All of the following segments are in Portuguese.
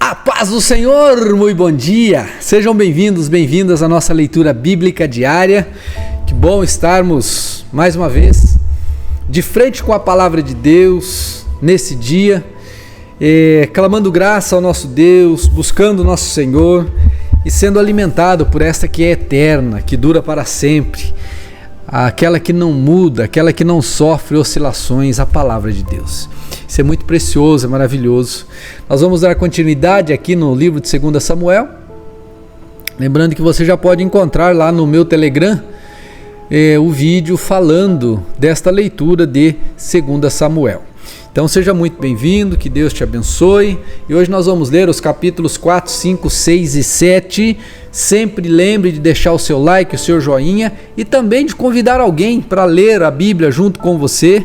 A paz do Senhor, muito bom dia! Sejam bem-vindos, bem-vindas à nossa leitura bíblica diária. Que bom estarmos, mais uma vez, de frente com a palavra de Deus, nesse dia, clamando graça ao nosso Deus, buscando o nosso Senhor e sendo alimentado por esta que é eterna, que dura para sempre, aquela que não muda, aquela que não sofre oscilações, a palavra de Deus. Isso é muito precioso, é maravilhoso. Nós vamos dar continuidade aqui no livro de 2 Samuel. Lembrando que você já pode encontrar lá no meu Telegram o vídeo falando desta leitura de 2 Samuel. Então seja muito bem-vindo, que Deus te abençoe. E hoje nós vamos ler os capítulos 4, 5, 6 e 7. Sempre lembre de deixar o seu like, o seu joinha e também de convidar alguém para ler a Bíblia junto com você.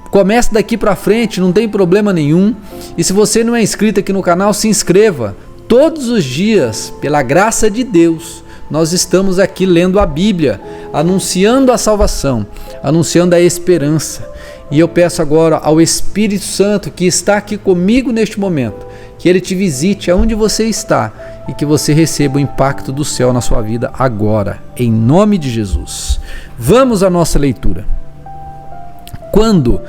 Comece daqui para frente, não tem problema nenhum. E se você não é inscrito aqui no canal, se inscreva. Todos os dias, pela graça de Deus, nós estamos aqui lendo a Bíblia, anunciando a salvação, anunciando a esperança. E eu peço agora ao Espírito Santo que está aqui comigo neste momento, que Ele te visite aonde você está e que você receba o impacto do céu na sua vida agora, em nome de Jesus. Vamos à nossa leitura. Quando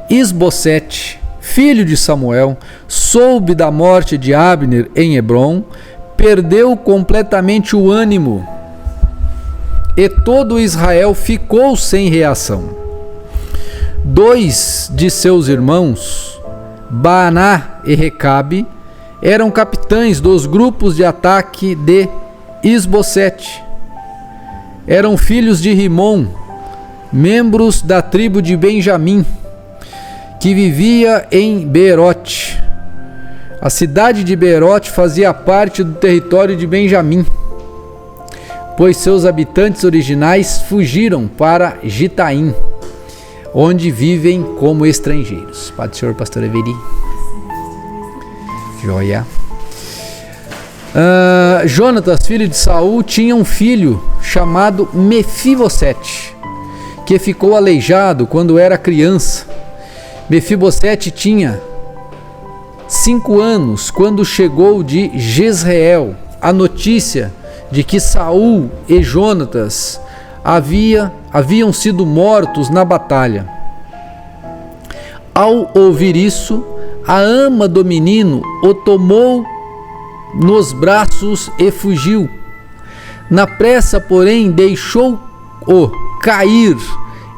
Isbosete, filho de Samuel, soube da morte de Abner em Hebrom, perdeu completamente o ânimo e todo Israel ficou sem reação. 2 de seus irmãos, Baaná e Recabe, eram capitães dos grupos de ataque de Isbosete. Eram filhos de Rimom, membros da tribo de Benjamim, que vivia em Beerote. A cidade de Beerote fazia parte do território de Benjamim, pois seus habitantes originais fugiram para Gitaim, onde vivem como estrangeiros. Pai do Senhor, pastor Everi. Joia. Jonatas, filho de Saul, tinha um filho chamado Mefibosete, que ficou aleijado quando era criança. Mefibosete tinha 5 anos quando chegou de Jezreel a notícia de que Saul e Jonatas haviam sido mortos na batalha. Ao ouvir isso, a ama do menino o tomou nos braços e fugiu. Na pressa, porém, deixou-o cair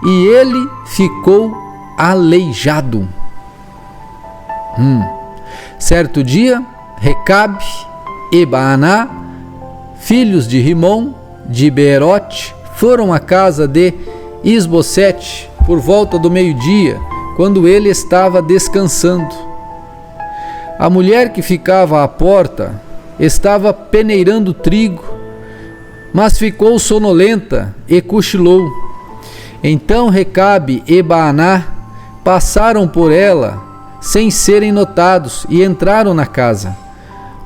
e ele ficou aleijado. Certo dia, Recabe e Baaná, filhos de Rimom, de Beerote, foram à casa de Isbosete por volta do meio-dia, quando ele estava descansando. A mulher que ficava à porta estava peneirando trigo, mas ficou sonolenta e cochilou. Então Recabe e Baaná passaram por ela sem serem notados e entraram na casa,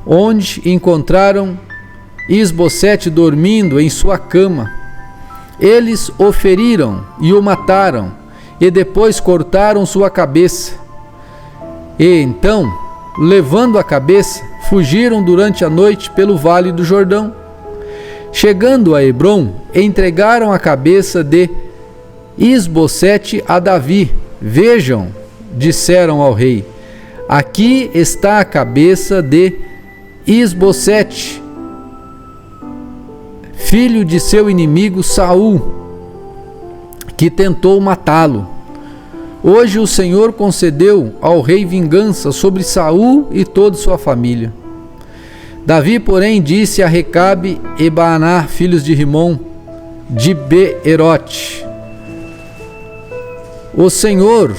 onde encontraram Isbosete dormindo em sua cama. Eles o feriram e o mataram, e depois cortaram sua cabeça. E então, levando a cabeça, fugiram durante a noite pelo vale do Jordão. Chegando a Hebrom, entregaram a cabeça de Isbosete a Davi. Vejam, disseram ao rei, aqui está a cabeça de Isbosete, filho de seu inimigo Saul, que tentou matá-lo. Hoje o Senhor concedeu ao rei vingança sobre Saul e toda sua família. Davi, porém, disse a Recabe e Baaná, filhos de Rimom, de Beerote: o Senhor,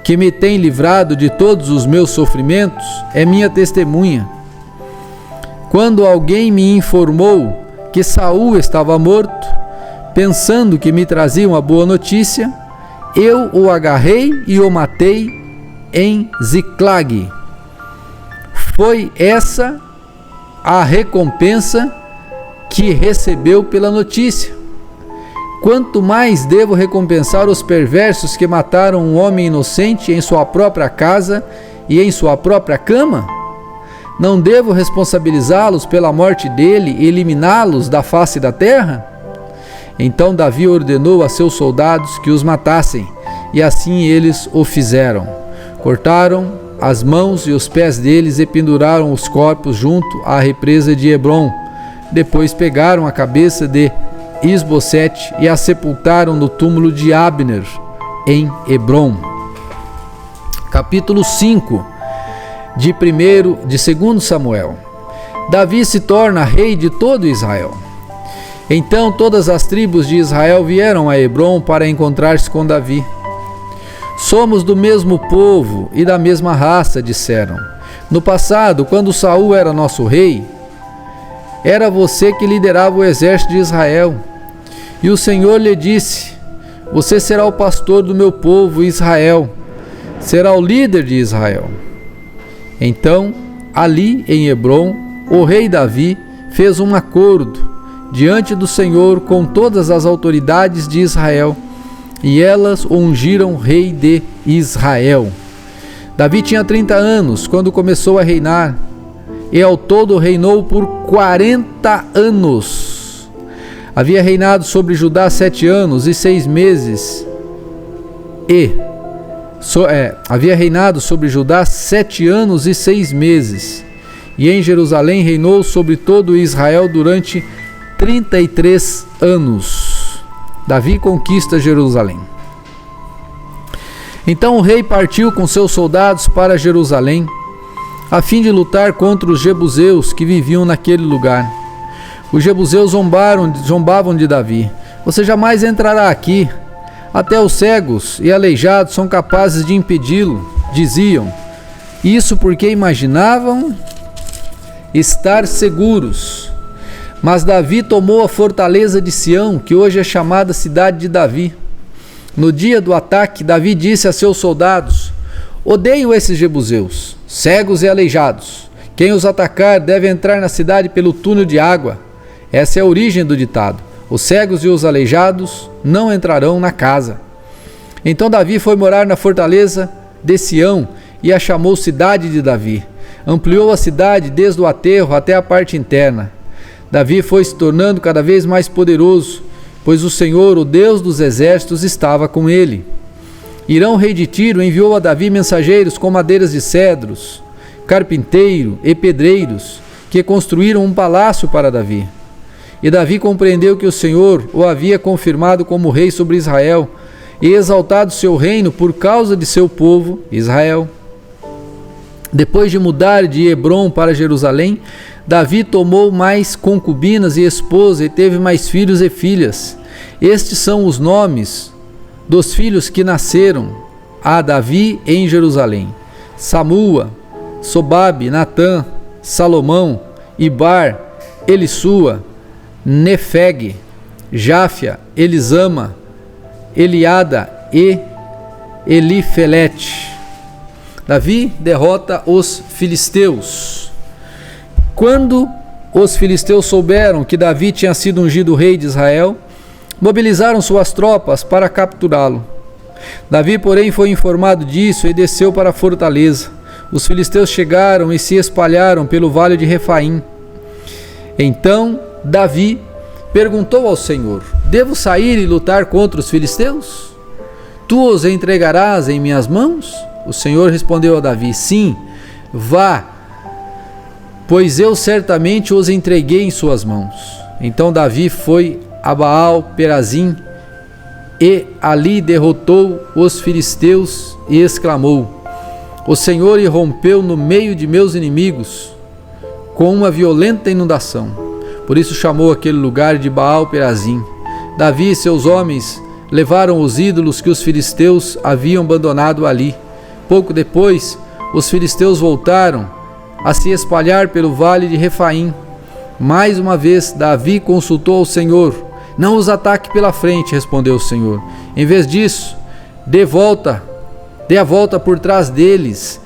que me tem livrado de todos os meus sofrimentos, é minha testemunha. Quando alguém me informou que Saul estava morto, pensando que me trazia uma boa notícia, eu o agarrei e o matei em Ziclag. Foi essa a recompensa que recebeu pela notícia. Quanto mais devo recompensar os perversos que mataram um homem inocente em sua própria casa e em sua própria cama? Não devo responsabilizá-los pela morte dele e eliminá-los da face da terra? Então Davi ordenou a seus soldados que os matassem, e assim eles o fizeram. Cortaram as mãos e os pés deles e penduraram os corpos junto à represa de Hebrom. Depois pegaram a cabeça de Isbosete e a sepultaram no túmulo de Abner, em Hebrom. Capítulo 5 de 2 Samuel. Davi se torna rei de todo Israel. Então todas as tribos de Israel vieram a Hebrom para encontrar-se com Davi. Somos do mesmo povo e da mesma raça, disseram. No passado, quando Saul era nosso rei, era você que liderava o exército de Israel. E o Senhor lhe disse: você será o pastor do meu povo Israel, será o líder de Israel. Então, ali em Hebrom, o rei Davi fez um acordo diante do Senhor com todas as autoridades de Israel, e elas o ungiram rei de Israel. Davi tinha 30 anos quando começou a reinar, e ao todo reinou por 40 anos. Havia reinado sobre Judá 7 anos e 6 meses, havia reinado sobre Judá 7 anos e 6 meses, e em Jerusalém reinou sobre todo Israel durante 33 anos. Davi conquista Jerusalém. Então o rei partiu com seus soldados para Jerusalém, a fim de lutar contra os jebuseus que viviam naquele lugar. Os jebuseus zombavam de Davi. Você jamais entrará aqui. Até os cegos e aleijados são capazes de impedi-lo, diziam. Isso porque imaginavam estar seguros. Mas Davi tomou a fortaleza de Sião, que hoje é chamada Cidade de Davi. No dia do ataque, Davi disse a seus soldados: odeio esses jebuseus, cegos e aleijados. Quem os atacar deve entrar na cidade pelo túnel de água. Essa é a origem do ditado: os cegos e os aleijados não entrarão na casa. Então Davi foi morar na fortaleza de Sião e a chamou Cidade de Davi. Ampliou a cidade desde o aterro até a parte interna. Davi foi se tornando cada vez mais poderoso, pois o Senhor, o Deus dos exércitos, estava com ele. Hirão, rei de Tiro, enviou a Davi mensageiros com madeiras de cedros, carpinteiro e pedreiros, que construíram um palácio para Davi. E Davi compreendeu que o Senhor o havia confirmado como rei sobre Israel e exaltado seu reino por causa de seu povo, Israel. Depois de mudar de Hebrom para Jerusalém, Davi tomou mais concubinas e esposa e teve mais filhos e filhas. Estes são os nomes dos filhos que nasceram a Davi em Jerusalém: Samua, Sobabe, Natã, Salomão, Ibar, Elisua, Nefeg, Jáfia, Elisama, Eliada e Elifelete. Davi derrota os filisteus. Quando os filisteus souberam que Davi tinha sido ungido rei de Israel, mobilizaram suas tropas para capturá-lo. Davi, porém, foi informado disso e desceu para a fortaleza. Os filisteus chegaram e se espalharam pelo vale de Refaim. Então Davi perguntou ao Senhor: devo sair e lutar contra os filisteus? Tu os entregarás em minhas mãos? O Senhor respondeu a Davi: sim, vá, pois eu certamente os entreguei em suas mãos. Então Davi foi a Baal-Perazim e ali derrotou os filisteus e exclamou: o Senhor irrompeu no meio de meus inimigos com uma violenta inundação. Por isso chamou aquele lugar de Baal-Perazim. Davi e seus homens levaram os ídolos que os filisteus haviam abandonado ali. Pouco depois, os filisteus voltaram a se espalhar pelo vale de Refaim. Mais uma vez, Davi consultou ao Senhor. Não os ataque pela frente, respondeu o Senhor. Em vez disso, dê a volta por trás deles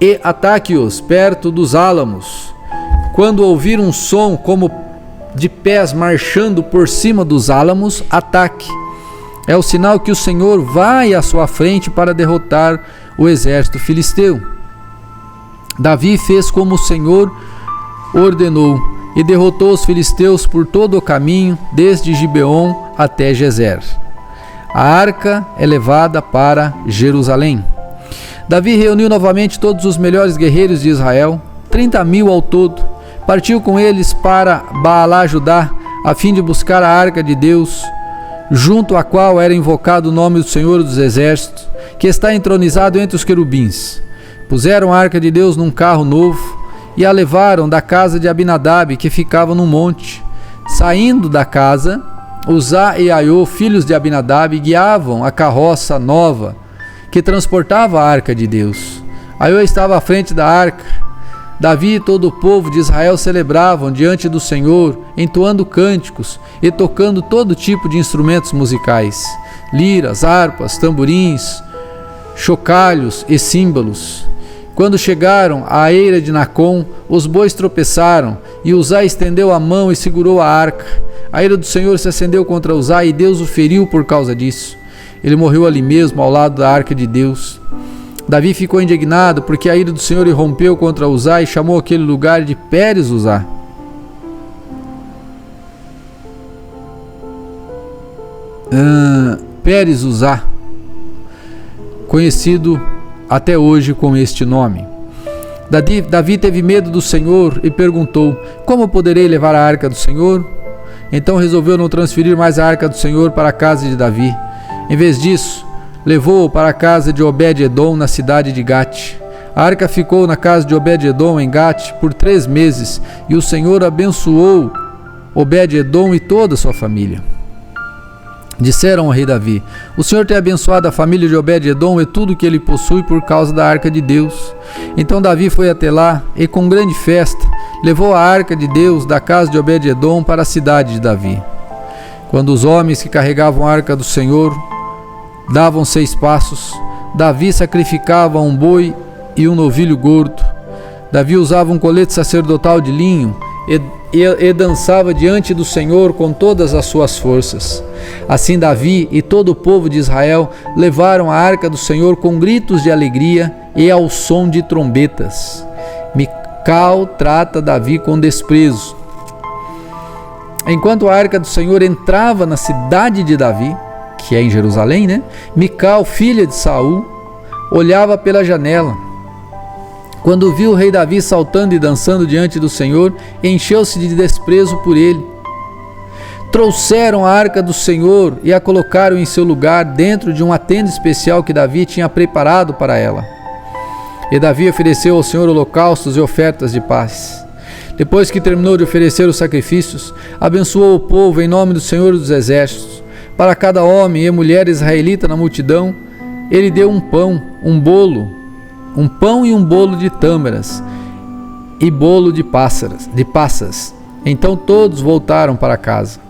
e ataque-os perto dos álamos. Quando ouvir um som como de pés marchando por cima dos álamos, ataque. É o sinal que o Senhor vai à sua frente para derrotar o exército filisteu. Davi fez como o Senhor ordenou e derrotou os filisteus por todo o caminho, desde Gibeon até Gezer. A arca é levada para Jerusalém. Davi reuniu novamente todos os melhores guerreiros de Israel, 30.000 ao todo. Partiu com eles para Baalá, Judá, a fim de buscar a arca de Deus, junto à qual era invocado o nome do Senhor dos Exércitos, que está entronizado entre os querubins. Puseram a arca de Deus num carro novo e a levaram da casa de Abinadab, que ficava no monte. Saindo da casa, Uzá e Aiô, filhos de Abinadab, guiavam a carroça nova que transportava a arca de Deus. Aiô estava à frente da arca. Davi e todo o povo de Israel celebravam diante do Senhor, entoando cânticos e tocando todo tipo de instrumentos musicais, liras, harpas, tamborins, chocalhos e símbolos. Quando chegaram à eira de Nacon, os bois tropeçaram, e Uzá estendeu a mão e segurou a arca. A ira do Senhor se acendeu contra Uzá, e Deus o feriu por causa disso. Ele morreu ali mesmo, ao lado da arca de Deus. Davi ficou indignado, porque a ira do Senhor irrompeu contra Uzá, e chamou aquele lugar de Pérez Uzá. Pérez Uzá, conhecido até hoje com este nome. Davi teve medo do Senhor e perguntou: como poderei levar a arca do Senhor? Então resolveu não transferir mais a arca do Senhor para a casa de Davi. Em vez disso, levou-o para a casa de Obed-edom na cidade de Gate. A arca ficou na casa de Obed-edom em Gate por 3 meses, e o Senhor abençoou Obed-edom e toda a sua família. Disseram ao rei Davi: o Senhor tem abençoado a família de Obed-edom e tudo que ele possui por causa da arca de Deus. Então Davi foi até lá e, com grande festa, levou a arca de Deus da casa de Obed-edom para a cidade de Davi. Quando os homens que carregavam a arca do Senhor davam 6 passos, Davi sacrificava um boi e um novilho gordo. Davi usava um colete sacerdotal de linho e dançava diante do Senhor com todas as suas forças. Assim Davi e todo o povo de Israel levaram a arca do Senhor com gritos de alegria e ao som de trombetas. Mical trata Davi com desprezo. Enquanto a arca do Senhor entrava na cidade de Davi, que é em Jerusalém, Mical, filha de Saul, olhava pela janela. Quando viu o rei Davi saltando e dançando diante do Senhor, encheu-se de desprezo por ele. Trouxeram a arca do Senhor e a colocaram em seu lugar dentro de uma tenda especial que Davi tinha preparado para ela. E Davi ofereceu ao Senhor holocaustos e ofertas de paz. Depois que terminou de oferecer os sacrifícios, abençoou o povo em nome do Senhor dos Exércitos. Para cada homem e mulher israelita na multidão, ele deu um pão e um bolo de tâmaras e bolo de passas. Então todos voltaram para casa.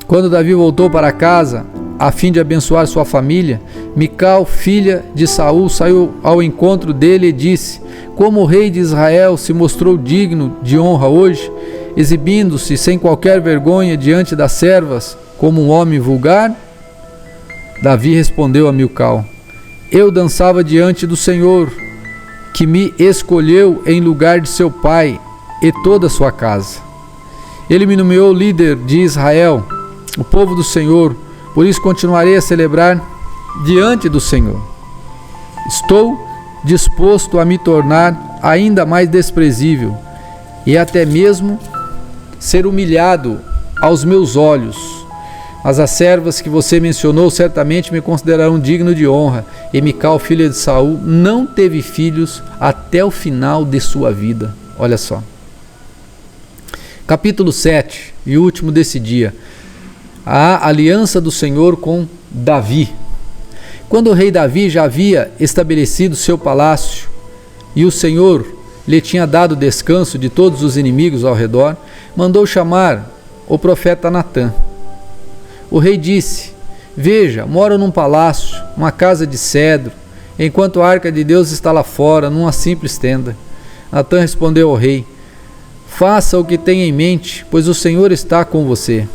Quando Davi voltou para casa, a fim de abençoar sua família, Mical, filha de Saul, saiu ao encontro dele e disse: como o rei de Israel se mostrou digno de honra hoje, exibindo-se sem qualquer vergonha diante das servas como um homem vulgar? Davi respondeu a Mical: eu dançava diante do Senhor, que me escolheu em lugar de seu pai e toda a sua casa. Ele me nomeou líder de Israel, o povo do Senhor, por isso continuarei a celebrar diante do Senhor. Estou disposto a me tornar ainda mais desprezível e até mesmo ser humilhado aos meus olhos. Mas as servas que você mencionou certamente me considerarão digno de honra. E Mical, filha de Saul, não teve filhos até o final de sua vida. Olha só. Capítulo 7, e último desse dia. A aliança do Senhor com Davi. Quando o rei Davi já havia estabelecido seu palácio e o Senhor lhe tinha dado descanso de todos os inimigos ao redor, mandou chamar o profeta Natã. O rei disse: veja, moro num palácio, uma casa de cedro, enquanto a arca de Deus está lá fora, numa simples tenda. Natã respondeu ao rei: faça o que tem em mente, pois o Senhor está com você.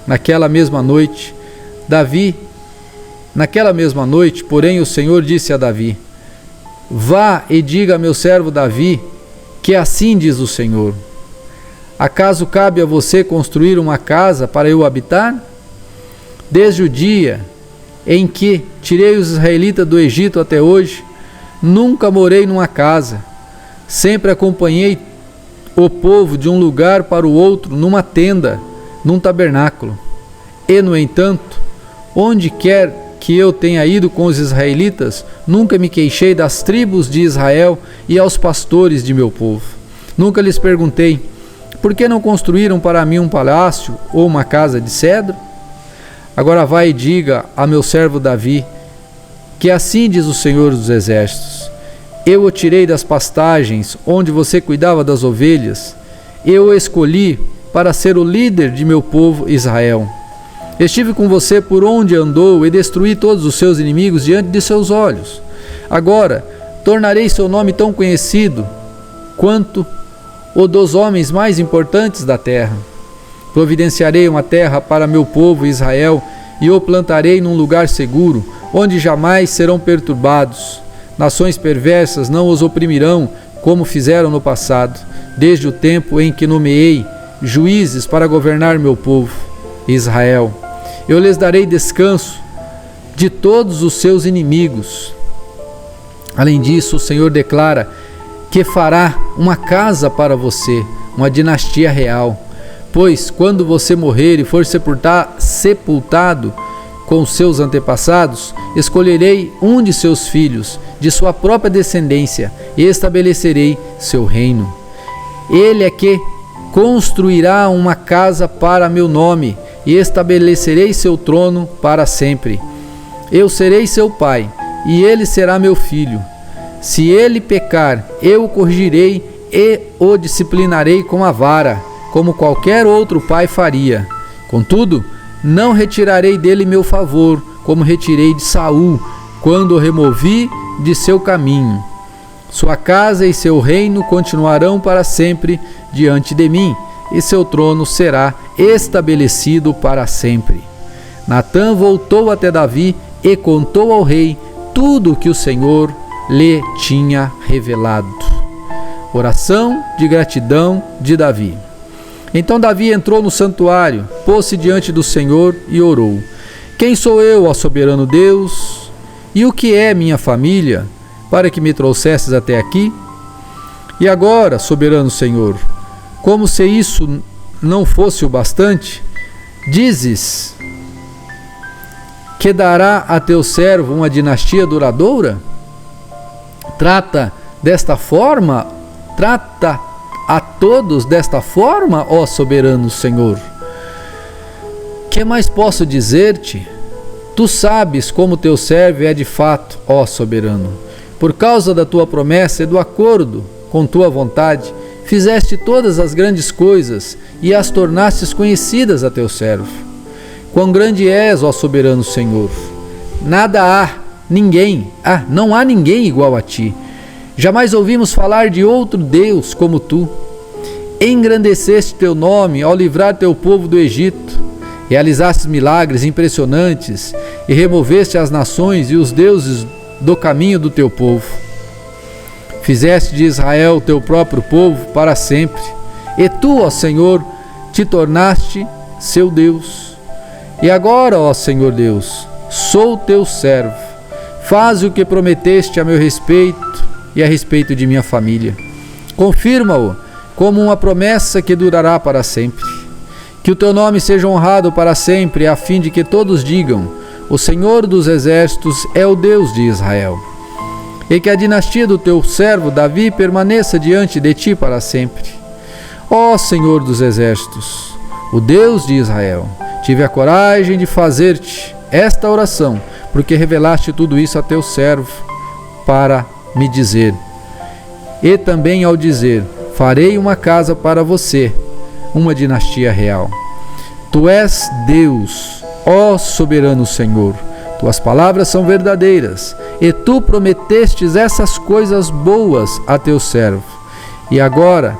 Naquela mesma noite, porém, o Senhor disse a Davi: Vá e diga a meu servo Davi que assim diz o Senhor: acaso cabe a você construir uma casa para eu habitar? Desde o dia em que tirei os israelitas do Egito até hoje, nunca morei numa casa. Sempre acompanhei o povo de um lugar para o outro numa tenda, num tabernáculo. E, no entanto, onde quer que eu tenha ido com os israelitas, nunca me queixei das tribos de Israel e aos pastores de meu povo. Nunca lhes perguntei: por que não construíram para mim um palácio ou uma casa de cedro? Agora vai e diga a meu servo Davi que assim diz o Senhor dos Exércitos: eu o tirei das pastagens onde você cuidava das ovelhas, eu o escolhi para ser o líder de meu povo Israel. Estive com você por onde andou e destruí todos os seus inimigos diante de seus olhos. Agora tornarei seu nome tão conhecido quanto o dos homens mais importantes da terra. Providenciarei uma terra para meu povo Israel e o plantarei num lugar seguro, onde jamais serão perturbados. Nações perversas não os oprimirão como fizeram no passado, desde o tempo em que nomeei juízes para governar meu povo Israel. Eu lhes darei descanso de todos os seus inimigos. Além disso, o Senhor declara que fará uma casa para você, uma dinastia real. Pois quando você morrer e for sepultado com seus antepassados, escolherei um de seus filhos, de sua própria descendência, e estabelecerei seu reino. Ele é que construirá uma casa para meu nome, e estabelecerei seu trono para sempre. Eu serei seu pai, e ele será meu filho. Se ele pecar, eu o corrigirei e o disciplinarei com a vara, como qualquer outro pai faria. Contudo, não retirarei dele meu favor, como retirei de Saul, quando o removi de seu caminho. Sua casa e seu reino continuarão para sempre diante de mim, e seu trono será estabelecido para sempre. Natã voltou até Davi e contou ao rei tudo o que o Senhor lhe tinha revelado. Oração de gratidão de Davi. Então Davi entrou no santuário, pôs-se diante do Senhor e orou: quem sou eu, ó soberano Deus? E o que é minha família, para que me trouxesses até aqui? E agora, soberano Senhor, como se isso não fosse o bastante, dizes que dará a teu servo uma dinastia duradoura? Trata a todos desta forma, ó soberano Senhor. Que mais posso dizer-te? Tu sabes como teu servo é de fato, ó soberano. Por causa da tua promessa e do acordo com tua vontade, fizeste todas as grandes coisas e as tornastes conhecidas a teu servo. Quão grande és, ó soberano Senhor! Não há ninguém igual a ti. Jamais ouvimos falar de outro Deus como tu. Engrandeceste teu nome ao livrar teu povo do Egito. Realizaste milagres impressionantes e removeste as nações e os deuses do caminho do teu povo. Fizeste de Israel teu próprio povo para sempre. E tu, ó Senhor, te tornaste seu Deus. E agora, ó Senhor Deus, sou teu servo. Faze o que prometeste a meu respeito e a respeito de minha família. Confirma-o como uma promessa que durará para sempre. Que o teu nome seja honrado para sempre, a fim de que todos digam: o Senhor dos Exércitos é o Deus de Israel. E que a dinastia do teu servo Davi permaneça diante de ti para sempre. Ó Senhor dos Exércitos, o Deus de Israel, tive a coragem de fazer-te esta oração, porque revelaste tudo isso a teu servo para me dizer. E também ao dizer: farei uma casa para você, uma dinastia real. Tu és Deus, ó soberano Senhor. Tuas palavras são verdadeiras, e tu prometestes essas coisas boas a teu servo. E agora,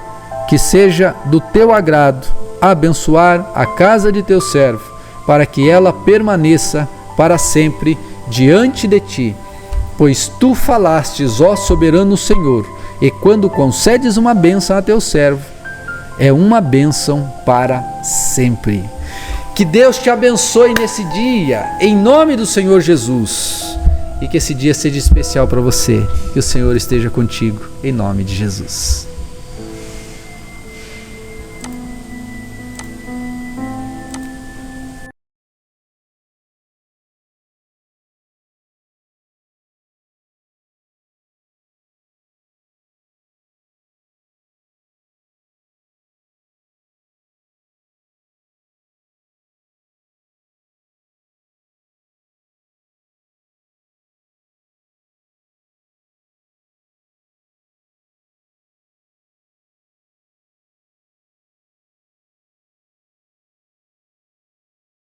que seja do teu agrado abençoar a casa de teu servo, para que ela permaneça para sempre diante de ti, Pois tu falastes, ó soberano Senhor, e quando concedes uma bênção a teu servo, é uma bênção para sempre. Que Deus te abençoe nesse dia, em nome do Senhor Jesus. E que esse dia seja especial para você. Que o Senhor esteja contigo, em nome de Jesus.